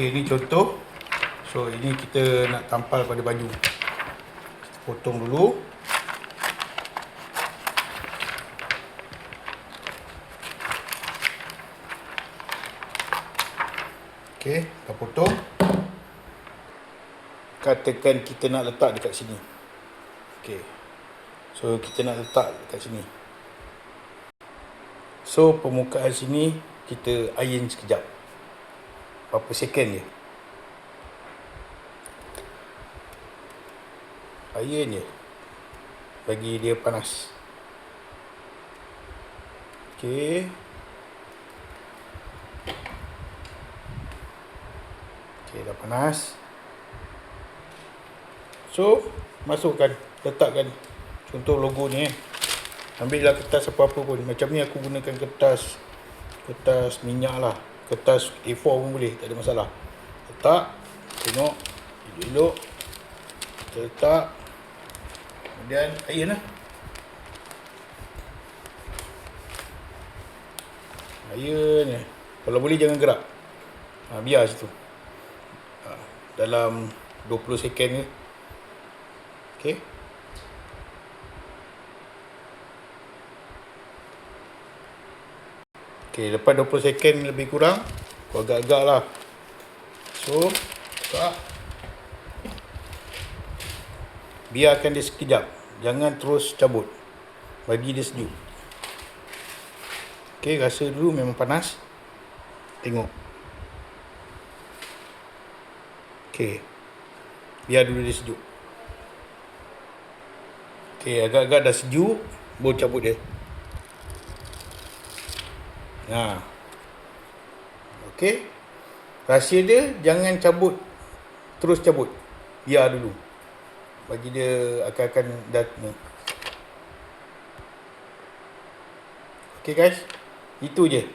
Okey, ini contoh. So, ini kita nak tampal pada baju. Kita potong dulu. Okey, kita potong. Katakan kita nak letak dekat sini. Okey. So, kita nak letak dekat sini. So, permukaan sini kita iron sekejap. Berapa second je. Iron je. Bagi dia panas. Okey. Okey, dah panas. So, masukkan, letakkan contoh logo ni. Ambillah kertas apa-apa pun. Macam ni aku gunakan kertas minyak lah. Kertas A4 pun boleh, tak ada masalah. Letak, tengok, elok-elok. Kita letak. Kemudian iron lah. Iron je. Kalau boleh jangan gerak. Biar situ. Dalam 20 second je. Okey. Okey, lepas 20 second lebih kurang, kau agak-agak lah. So, buka. Biarkan dia sekejap. Jangan terus cabut. Bagi dia sejuk. Okey, rasa dulu memang panas. Tengok. Okey. Biar dulu dia sejuk. Okey, agak-agak dah sejuk, baru cabut dia. Okey. Rahsia dia jangan cabut. Terus cabut. Biar dulu. Bagi dia akan dah ni. Okey guys. Itu je.